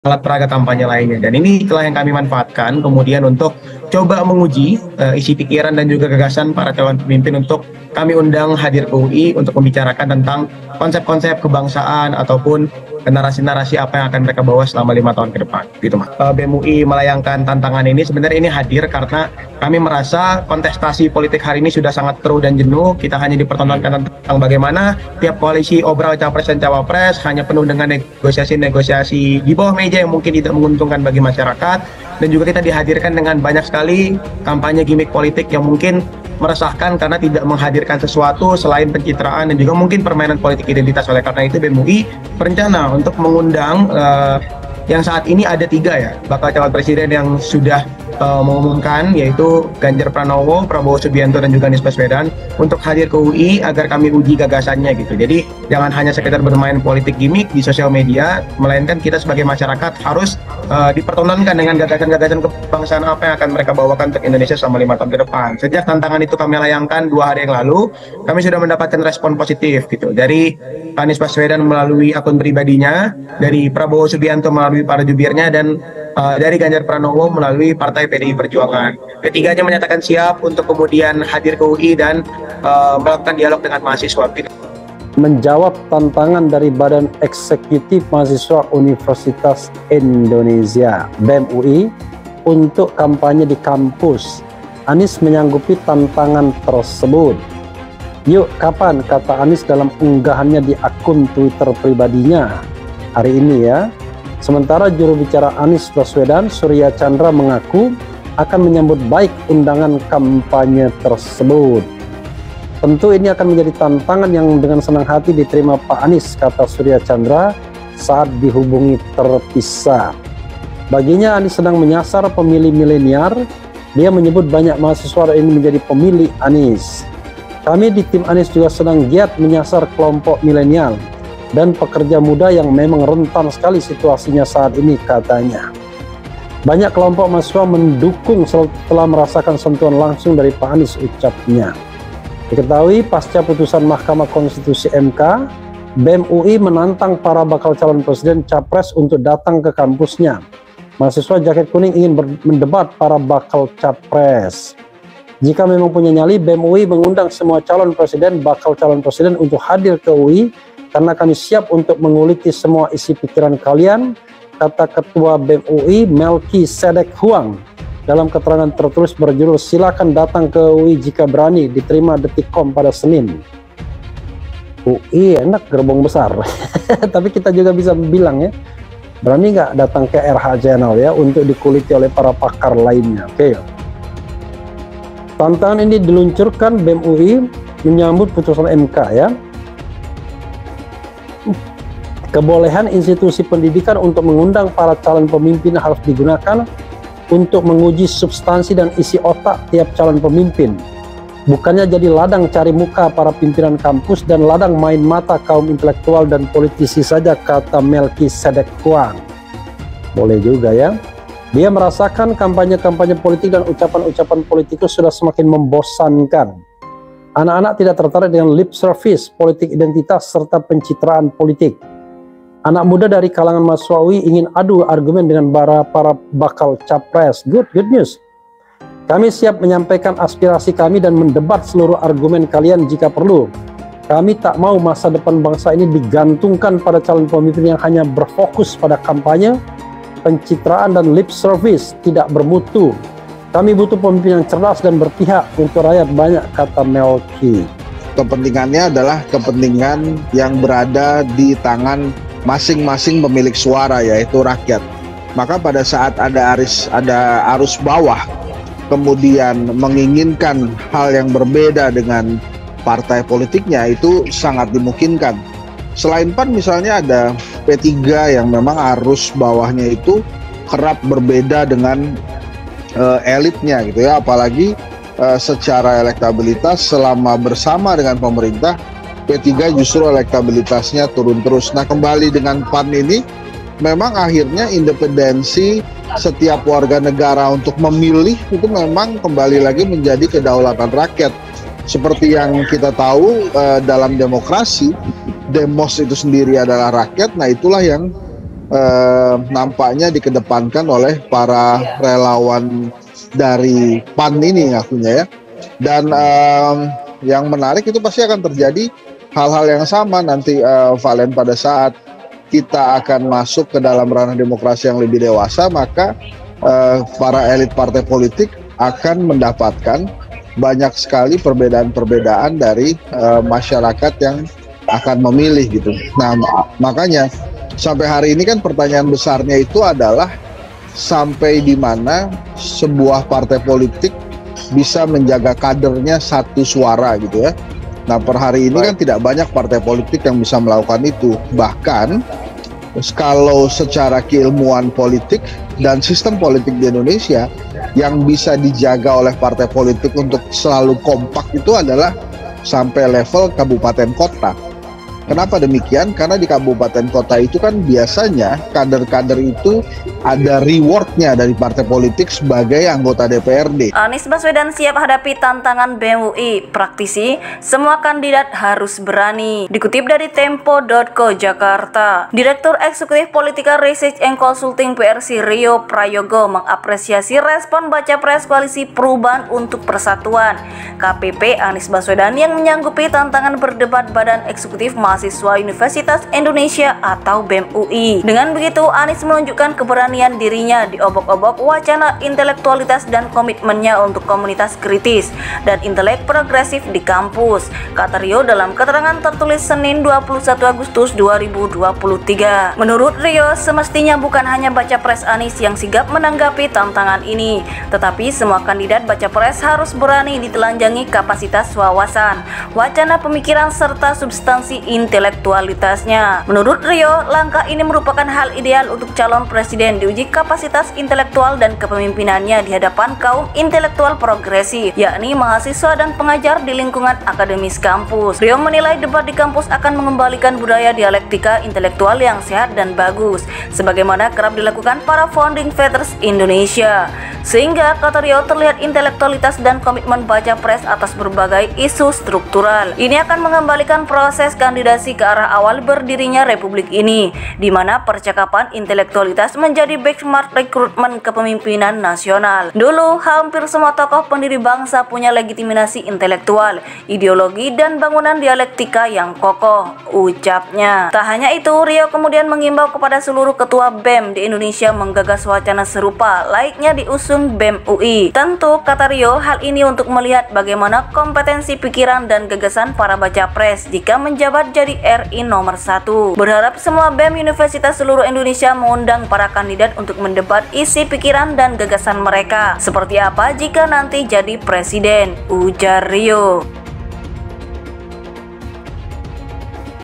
alat peraga kampanye lainnya. Dan ini telah yang kami manfaatkan kemudian untuk coba menguji isi pikiran dan juga gagasan para calon pemimpin untuk kami undang hadir ke UI untuk membicarakan tentang konsep-konsep kebangsaan ataupun narasi-narasi apa yang akan mereka bawa selama 5 tahun ke depan gitu Mas. BEM UI melayangkan tantangan ini sebenarnya ini hadir karena kami merasa kontestasi politik hari ini sudah sangat keruh dan jenuh. Kita hanya dipertontonkan tentang bagaimana tiap koalisi obral capres dan cawapres hanya penuh dengan negosiasi-negosiasi di bawah meja yang mungkin tidak menguntungkan bagi masyarakat, dan juga kita dihadirkan dengan banyak sekali kampanye gimmick politik yang mungkin meresahkan karena tidak menghadirkan sesuatu selain pencitraan dan juga mungkin permainan politik identitas. Oleh karena itu BEM UI berencana untuk mengundang yang saat ini ada 3 ya bakal calon presiden yang sudah mengumumkan, yaitu Ganjar Pranowo, Prabowo Subianto, dan juga Anies Baswedan untuk hadir ke UI agar kami uji gagasannya gitu. Jadi jangan hanya sekedar bermain politik gimmick di sosial media, melainkan kita sebagai masyarakat harus dipertontonkan dengan gagasan-gagasan kebangsaan apa yang akan mereka bawakan untuk Indonesia selama 5 tahun ke depan. Sejak tantangan itu kami layangkan 2 hari yang lalu, kami sudah mendapatkan respon positif gitu dari Anies Baswedan melalui akun pribadinya, dari Prabowo Subianto melalui para jubirnya, dan dari Ganjar Pranowo melalui Partai PDI Perjuangan. Ketiganya menyatakan siap untuk kemudian hadir ke UI dan melakukan dialog dengan mahasiswa. Menjawab tantangan dari Badan Eksekutif Mahasiswa Universitas Indonesia (BEM UI) untuk kampanye di kampus, Anies menyanggupi tantangan tersebut. Yuk kapan, kata Anies dalam unggahannya di akun Twitter pribadinya hari ini ya. Sementara juru bicara Anies Baswedan, Surya Chandra, mengaku akan menyambut baik undangan kampanye tersebut. Tentu ini akan menjadi tantangan yang dengan senang hati diterima Pak Anies, kata Surya Chandra saat dihubungi terpisah. Baginya Anies sedang menyasar pemilih milenial. Dia menyebut banyak mahasiswa ini menjadi pemilih Anies. Kami di tim Anies juga sedang giat menyasar kelompok milenial dan pekerja muda yang memang rentan sekali situasinya saat ini, katanya. Banyak kelompok mahasiswa mendukung setelah merasakan sentuhan langsung dari Pak Anies, ucapnya. Diketahui pasca putusan Mahkamah Konstitusi MK, BEM UI menantang para bakal calon presiden capres untuk datang ke kampusnya. Mahasiswa jaket kuning ingin mendebat para bakal capres. Jika memang punya nyali, BEM UI mengundang semua calon presiden, bakal calon presiden untuk hadir ke UI karena kami siap untuk menguliti semua isi pikiran kalian, kata Ketua BEM UI Melki Sedek Huang dalam keterangan tertulis berjudul "Silakan datang ke UI jika berani", diterima Detikcom pada Senin. UI enak gerbong besar, tapi kita juga bisa bilang ya, berani nggak datang ke RH Channel ya untuk dikuliti oleh para pakar lainnya. Oke. Tantangan ini diluncurkan BEM UI menyambut putusan MK ya. Kebolehan institusi pendidikan untuk mengundang para calon pemimpin harus digunakan untuk menguji substansi dan isi otak tiap calon pemimpin. Bukannya jadi ladang cari muka para pimpinan kampus dan ladang main mata kaum intelektual dan politisi saja, kata Melki Sedek Huang. Boleh juga ya. Dia merasakan kampanye-kampanye politik dan ucapan-ucapan politikus sudah semakin membosankan. Anak-anak tidak tertarik dengan lip service, politik identitas, serta pencitraan politik. Anak muda dari kalangan mahasiswa UI ingin adu argumen dengan para bakal capres. Good news. Kami siap menyampaikan aspirasi kami dan mendebat seluruh argumen kalian jika perlu. Kami tak mau masa depan bangsa ini digantungkan pada calon pemimpin yang hanya berfokus pada kampanye, pencitraan, dan lip service tidak bermutu. Kami butuh pemimpin yang cerdas dan berpihak untuk rakyat banyak, kata Melki. Kepentingannya adalah kepentingan yang berada di tangan masing-masing pemilik suara, yaitu rakyat. Maka pada saat ada arus bawah kemudian menginginkan hal yang berbeda dengan partai politiknya, itu sangat dimungkinkan. Selain PAN misalnya ada P3 yang memang arus bawahnya itu kerap berbeda dengan elitnya gitu ya, apalagi secara elektabilitas selama bersama dengan pemerintah P3 justru elektabilitasnya turun terus. Nah, kembali dengan PAN ini memang akhirnya independensi setiap warga negara untuk memilih itu memang kembali lagi menjadi kedaulatan rakyat. Seperti yang kita tahu dalam demokrasi, demos itu sendiri adalah rakyat. Nah, itulah yang nampaknya dikedepankan oleh para relawan dari PAN ini akunya ya. Dan yang menarik itu pasti akan terjadi hal-hal yang sama nanti Valen, pada saat kita akan masuk ke dalam ranah demokrasi yang lebih dewasa, maka para elit partai politik akan mendapatkan banyak sekali perbedaan-perbedaan dari masyarakat yang akan memilih gitu. Nah, makanya sampai hari ini kan pertanyaan besarnya itu adalah sampai di mana sebuah partai politik bisa menjaga kadernya satu suara gitu ya. Nah, per hari ini kan tidak banyak partai politik yang bisa melakukan itu. Bahkan kalau secara keilmuan politik dan sistem politik di Indonesia yang bisa dijaga oleh partai politik untuk selalu kompak itu adalah sampai level kabupaten kota. Kenapa demikian? Karena di kabupaten kota itu kan biasanya kader-kader itu ada rewardnya dari partai politik sebagai anggota DPRD. Anies Baswedan siap hadapi tantangan BEM UI. Praktisi, semua kandidat harus berani. Dikutip dari Tempo.co Jakarta, Direktur Eksekutif Political Research and Consulting PRC Rio Prayogo mengapresiasi respon baca pres Koalisi Perubahan untuk Persatuan KPP Anies Baswedan yang menyanggupi tantangan berdebat Badan Eksekutif Mahasiswa Universitas Indonesia atau BEM UI. Dengan begitu, Anies menunjukkan keberanian dirinya di obok-obok wacana intelektualitas dan komitmennya untuk komunitas kritis dan intelek progresif di kampus, kata Rio dalam keterangan tertulis Senin 21 Agustus 2023. Menurut Rio, semestinya bukan hanya baca pres Anies yang sigap menanggapi tantangan ini, tetapi semua kandidat baca pres harus berani ditelanjangi kapasitas wawasan, wacana pemikiran serta substansi intelektualitasnya. Menurut Rio, langkah ini merupakan hal ideal untuk calon presiden diuji kapasitas intelektual dan kepemimpinannya di hadapan kaum intelektual progresif, yakni mahasiswa dan pengajar di lingkungan akademis kampus. Rio menilai debat di kampus akan mengembalikan budaya dialektika intelektual yang sehat dan bagus, sebagaimana kerap dilakukan para founding fathers Indonesia. Sehingga, kata Rio, terlihat intelektualitas dan komitmen baca pres atas berbagai isu struktural. Ini akan mengembalikan proses kandidasi ke arah awal berdirinya Republik ini, di mana percakapan intelektualitas menjadi benchmark rekrutmen kepemimpinan nasional. Dulu, hampir semua tokoh pendiri bangsa punya legitimasi intelektual, ideologi, dan bangunan dialektika yang kokoh, ucapnya. Tak hanya itu, Rio kemudian mengimbau kepada seluruh ketua BEM di Indonesia menggagas wacana serupa layaknya diusung BEM UI. Tentu, kata Rio, hal ini untuk melihat bagaimana kompetensi pikiran dan gagasan para baca pres jika menjabat jadi RI nomor 1. Berharap semua BEM Universitas seluruh Indonesia mengundang para kandidat untuk mendebat isi pikiran dan gagasan mereka seperti apa jika nanti jadi presiden, ujar Rio.